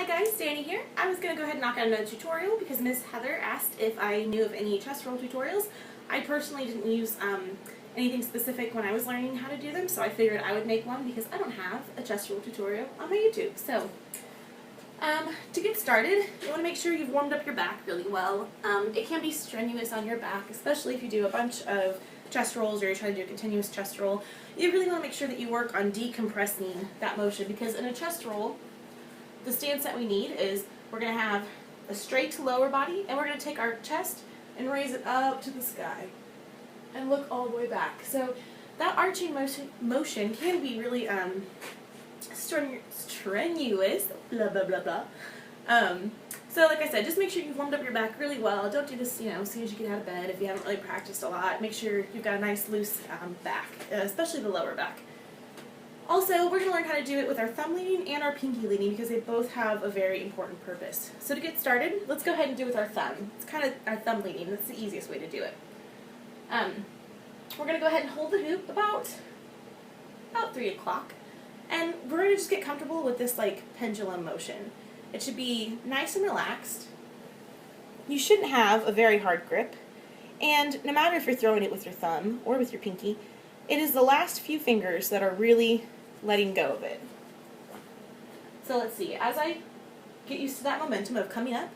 Hi guys, Danny here. I was going to go ahead and knock out another tutorial because Miss Heather asked if I knew of any chest roll tutorials. I personally didn't use anything specific when I was learning how to do them, so I figured I would make one because I don't have a chest roll tutorial on my YouTube. So, to get started, you want to make sure you've warmed up your back really well. It can be strenuous on your back, especially if you do a bunch of chest rolls or you're trying to do a continuous chest roll. You really want to make sure that you work on decompressing that motion because in a chest roll, the stance that we need is we're going to have a straight lower body and we're going to take our chest and raise it up to the sky and look all the way back. So that arching motion can be really strenuous, blah blah blah blah. So like I said, just make sure you've warmed up your back really well. Don't do this, as soon as you get out of bed if you haven't really practiced a lot. Make sure you've got a nice loose back, especially the lower back. Also, we're going to learn how to do it with our thumb leading and our pinky leading because they both have a very important purpose. So to get started, let's go ahead and do it with our thumb. It's kind of our thumb leading. That's the easiest way to do it. We're going to go ahead and hold the hoop about 3 o'clock. And we're going to just get comfortable with this like pendulum motion. It should be nice and relaxed. You shouldn't have a very hard grip. And no matter if you're throwing it with your thumb or with your pinky, it is the last few fingers that are really letting go of it. So let's see, as I get used to that momentum of coming up,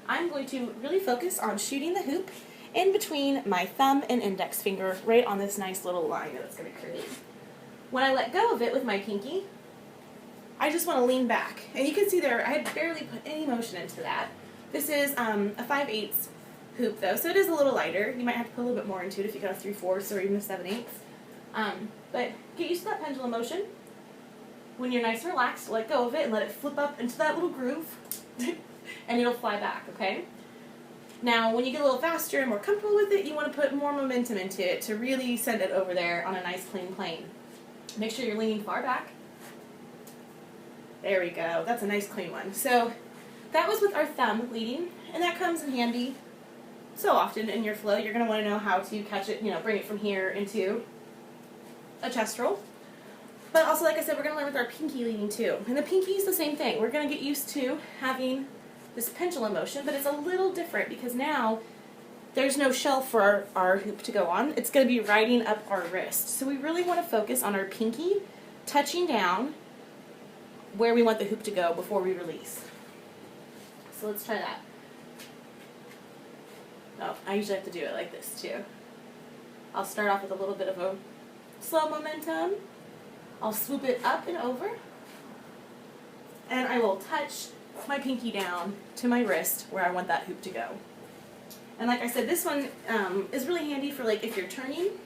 I'm going to really focus on shooting the hoop in between my thumb and index finger right on this nice little line that it's going to create. When I let go of it with my pinky, I just want to lean back. And you can see there, I had barely put any motion into that. This is a 5/8 hoop though, so it is a little lighter. You might have to put a little bit more into it if you got a 3/4 or even a 7/8. But get used to that pendulum motion. When you're nice and relaxed, let go of it and let it flip up into that little groove and it'll fly back, okay? Now, when you get a little faster and more comfortable with it, you want to put more momentum into it to really send it over there on a nice clean plane. Make sure you're leaning far back. There we go. That's a nice clean one. So that was with our thumb leading, and that comes in handy so often in your flow. You're going to want to know how to catch it, bring it from here into a chest roll. But also, like I said, we're going to learn with our pinky leading too. And the pinky is the same thing. We're going to get used to having this pendulum motion, but it's a little different because now there's no shelf for our hoop to go on. It's going to be riding up our wrist. So we really want to focus on our pinky touching down where we want the hoop to go before we release. So let's try that. Oh, I usually have to do it like this too. I'll start off with a little bit of a slow momentum. I'll swoop it up and over. And I will touch my pinky down to my wrist where I want that hoop to go. And like I said, this one is really handy for like if you're turning.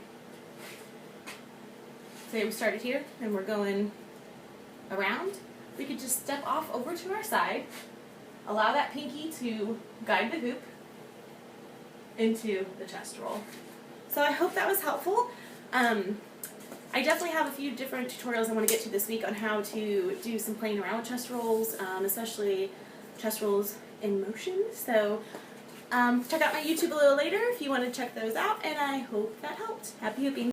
Say we started here and we're going around. We could just step off over to our side, allow that pinky to guide the hoop into the chest roll. So I hope that was helpful. I definitely have a few different tutorials I want to get to this week on how to do some playing around with chest rolls, especially chest rolls in motion. So check out my YouTube a little later if you want to check those out, and I hope that helped. Happy hooping!